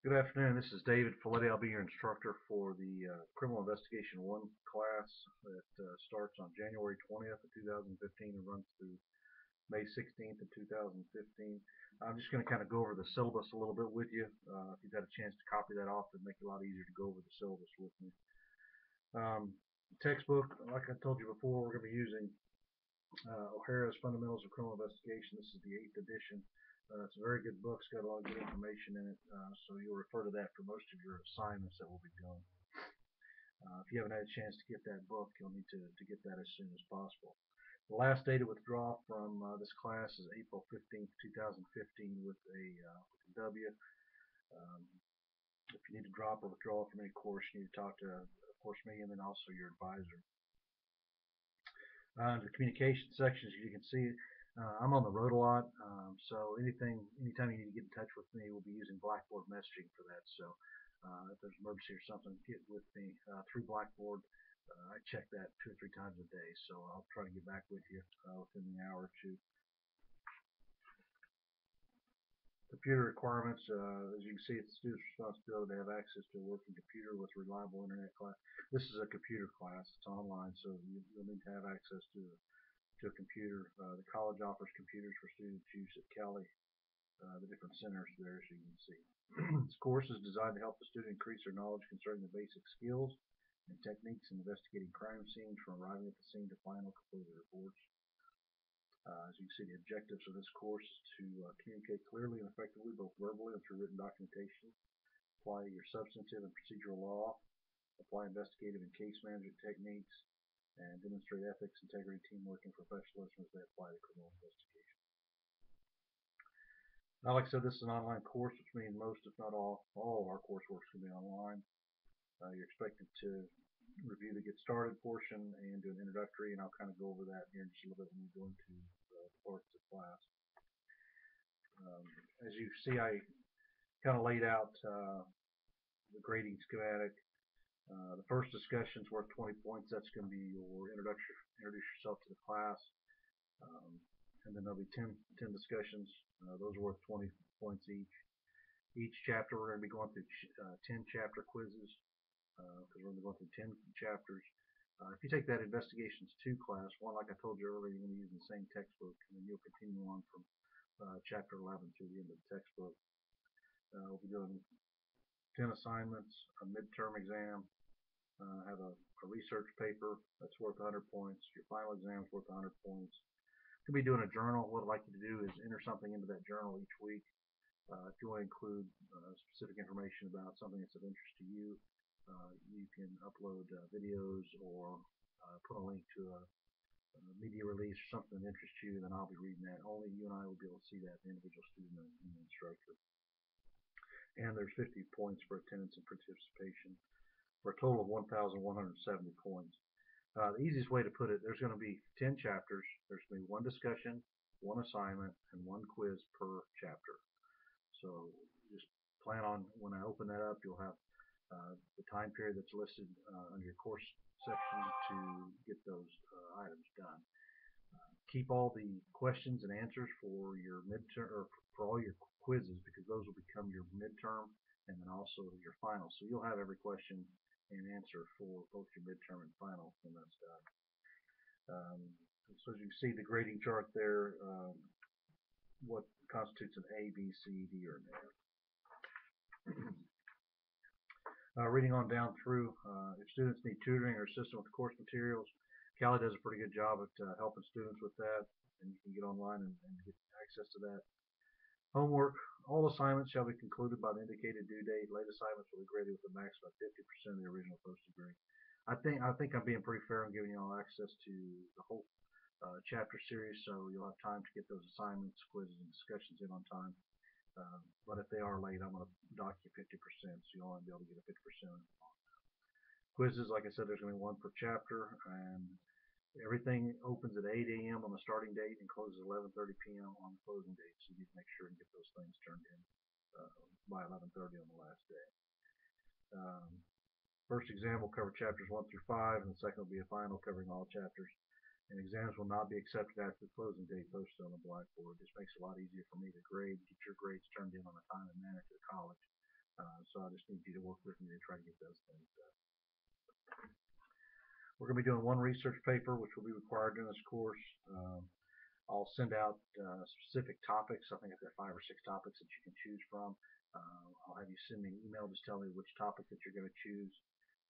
Good afternoon. This is David Folletti. I'll be your instructor for the Criminal Investigation 1 class that starts on January 20th of 2015 and runs through May 16th of 2015. I'm just going to kind of go over the syllabus a little bit with you. If you've had a chance to copy that off, it'd make it a lot easier to go over the syllabus with me. Textbook, like I told you before, we're going to be using O'Hara's Fundamentals of Criminal Investigation. This is the 8th edition. It's a very good book. It's got a lot of good information in it, so you'll refer to that for most of your assignments that we'll be doing. If you haven't had a chance to get that book, you'll need to get that as soon as possible. The last day to withdraw from this class is April 15th, 2015 with a W. If you need to drop or withdraw from any course, you need to talk to, of course, me and then also your advisor. The communication sections, as you can see, I'm on the road a lot, so anytime you need to get in touch with me, we'll be using Blackboard messaging for that. So if there's an emergency or something, get with me through Blackboard. I check that 2 or 3 times a day, so I'll try to get back with you within the hour or two. Computer requirements, as you can see, it's the student's responsibility to have access to a working computer with reliable internet class. This is a computer class. It's online, so you'll need to have access to a computer. The college offers computers for students' use at Cali, the different centers there, as you can see. This course is designed to help the student increase their knowledge concerning the basic skills and techniques in investigating crime scenes from arriving at the scene to final completed reports. As you can see, the objectives of this course is to communicate clearly and effectively, both verbally and through written documentation, apply your substantive and procedural law, apply investigative and case management techniques, and demonstrate ethics, integrity, teamwork, and professionalism as they apply to criminal investigation. Now, like I said, this is an online course, which means most, if not all of our coursework is going to be online. You're expected to review the Get Started portion and do an introductory, and I'll kind of go over that here in just a little bit when we go into the parts of class. As you see, I kind of laid out the grading schematic. The first discussion is worth 20 points. That's going to be your introduce yourself to the class. And then there'll be 10 discussions. Those are worth 20 points each. Each chapter, we're going to be going through 10 chapter quizzes because we're going to be going through 10 chapters. If you take that Investigations 2 class, one, like I told you earlier, you're going to be using the same textbook, and then you'll continue on from chapter 11 through the end of the textbook. We'll be doing 10 assignments, a midterm exam, have a research paper that's worth 100 points. Your final exam is worth 100 points. You'll be doing a journal. What I'd like you to do is enter something into that journal each week. If you want to include specific information about something that's of interest to you, you can upload videos or put a link to a media release or something that interests you, then I'll be reading that. Only you and I will be able to see that, the individual student and the instructor. And there's 50 points for attendance and participation for a total of 1,170 points. The easiest way to put it, there's going to be 10 chapters. There's going to be 1 discussion, 1 assignment, and 1 quiz per chapter. So just plan on, when I open that up, you'll have the time period that's listed under your course section to get those items done. Keep all the questions and answers for your midterm, or for all your quizzes, because those will become your midterm and then also your final. So you'll have every question and answer for both your midterm and final when that's done. So as you can see, the grading chart there, what constitutes an A, B, C, D, or an F. Reading on down through, if students need tutoring or assistance with course materials, Cali does a pretty good job at helping students with that, and you can get online and get access to that. Homework, all assignments shall be concluded by the indicated due date. Late assignments will be graded with a maximum of 50% of the original posted grade. I think I'm being pretty fair in giving you all access to the whole chapter series, so you'll have time to get those assignments, quizzes, and discussions in on time. But if they are late, I'm going to dock you 50%, so you'll only be able to get a 50%. Quizzes, like I said, there's going to be 1 per chapter, and everything opens at 8 a.m. on the starting date and closes at 11:30 p.m. on the closing date, so you need to make sure and get those things turned in by 11:30 on the last day. First exam will cover chapters 1 through 5, and the second will be a final covering all chapters. And exams will not be accepted after the closing date posted on the blackboard. This makes it a lot easier for me to grade, get your grades turned in on a timely manner to the college. So I just need you to work with me to try to get those things done. We're going to be doing one research paper, which will be required in this course. I'll send out specific topics. I think I've got 5 or 6 topics that you can choose from. I'll have you send me an email, just tell me which topic that you're going to choose.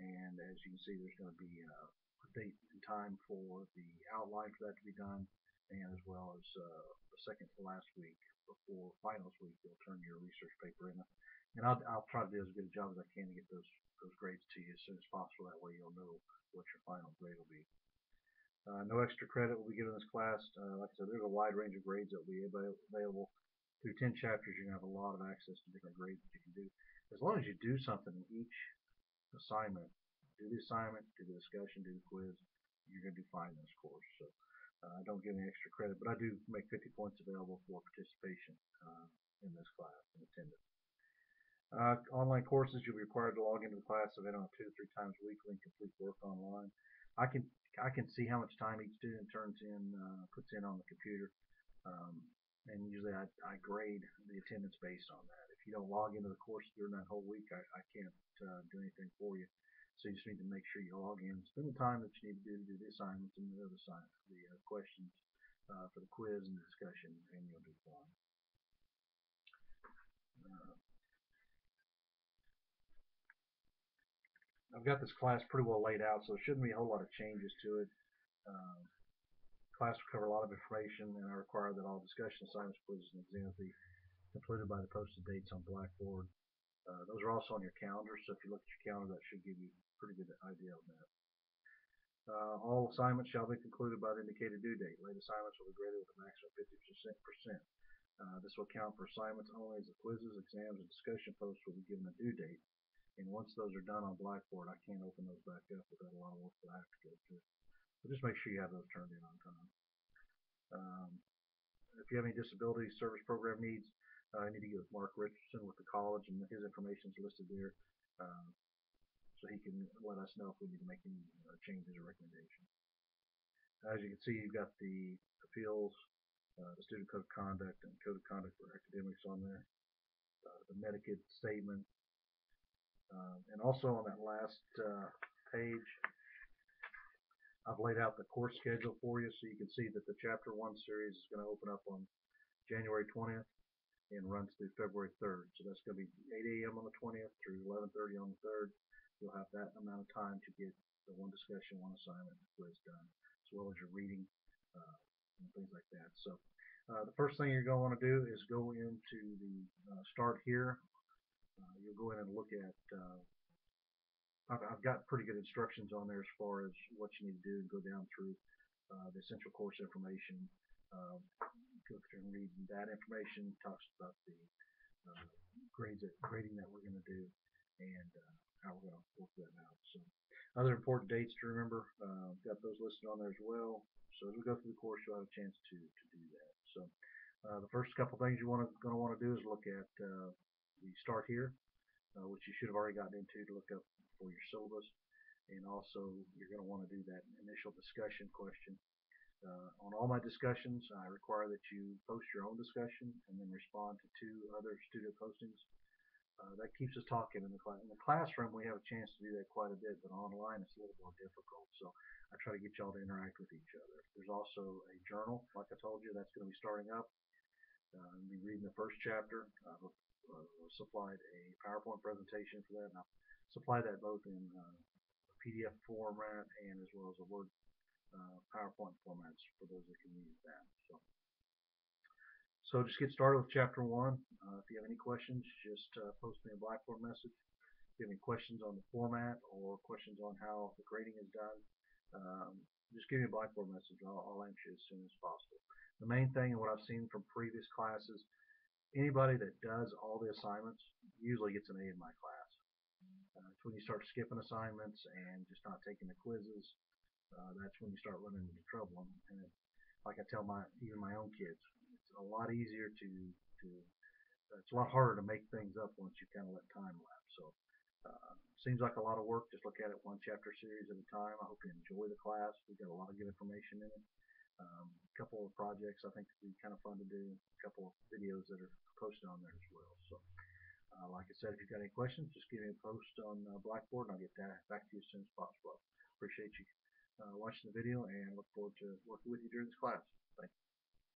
And as you can see, there's going to be a date and time for the outline for that to be done, and as well as the second to last week before finals week, you'll turn your research paper in. And I'll try to do as good a job as I can to get those grades to you as soon as possible. That way you'll know what your final grade will be. No extra credit will be given in this class. Like I said, there's a wide range of grades that will be available. Through 10 chapters, you're going to have a lot of access to different grades that you can do. As long as you do something in each assignment, do the assignment, do the discussion, do the quiz, you're going to do fine in this course. So I don't give any extra credit, but I do make 50 points available for participation in this class and attendance. Online courses, you'll be required to log into the class event on 2 to 3 times weekly and complete work online. I can see how much time each student puts in on the computer, and usually I grade the attendance based on that. If you don't log into the course during that whole week, I can't do anything for you. So you just need to make sure you log in, spend the time that you need to do the assignments and the other questions for the quiz and the discussion, and you'll do fine. I've got this class pretty well laid out, so there shouldn't be a whole lot of changes to it. Class will cover a lot of information, and I require that all discussion assignments, quizzes, and exams be completed by the posted dates on Blackboard. Those are also on your calendar, so if you look at your calendar, that should give you a pretty good idea of that. All assignments shall be concluded by the indicated due date. Late assignments will be graded with a maximum of 50%. This will count for assignments only as the quizzes, exams, and discussion posts will be given a due date. And once those are done on Blackboard, I can't open those back up without a lot of work that I have to go through. So just make sure you have those turned in on time. If you have any disability service program needs, I need to get with Mark Richardson with the college, and his information is listed there, so he can let us know if we need to make any changes or recommendations. As you can see, you've got the appeals, the student code of conduct, and code of conduct for academics on there, the Medicaid statement, and also on that last page, I've laid out the course schedule for you, so you can see that the Chapter 1 series is going to open up on January 20th and runs through February 3rd. So that's going to be 8 a.m. on the 20th through 11:30 on the 3rd. You'll have that amount of time to get the one discussion, one assignment, quiz done, as well as your reading and things like that. So the first thing you're going to want to do is go into the Start Here. You'll go in and look at I've got pretty good instructions on there as far as what you need to do and go down through the essential course information, go through and read that information, talks about the grading that we're going to do, and how we're going to work that out. So other important dates to remember, got those listed on there as well. So as we go through the course, you'll have a chance to do that. So the first couple things you're going to want to do is look at the Start Here, which you should have already gotten into to look up for your syllabus. And also, you're going to want to do that initial discussion question. On all my discussions, I require that you post your own discussion and then respond to 2 other student postings. That keeps us talking in the class. In the classroom, we have a chance to do that quite a bit, but online it's a little more difficult. So I try to get y'all to interact with each other. There's also a journal, like I told you, that's going to be starting up. I'll be reading the first chapter. Supplied a PowerPoint presentation for that, and I'll supply that both in PDF format and as well as a Word PowerPoint formats for those that can use that. So just get started with Chapter 1. If you have any questions, just post me a Blackboard message. If you have any questions on the format or questions on how the grading is done, just give me a Blackboard message. I'll answer you as soon as possible. The main thing, and what I've seen from previous classes, anybody that does all the assignments usually gets an A in my class. It's when you start skipping assignments and just not taking the quizzes, that's when you start running into trouble. And like I tell even my own kids, it's a lot easier it's a lot harder to make things up once you kind of let time lapse. So seems like a lot of work. Just look at it one chapter series at a time. I hope you enjoy the class. We've got a lot of good information in it. A couple of projects I think would be kind of fun to do. A couple of videos that are posted on there as well. So like Like I said, if you've got any questions, just give me a post on Blackboard and I'll get that back to you as soon as possible. Appreciate you watching the video and look forward to working with you during this class. Thank you.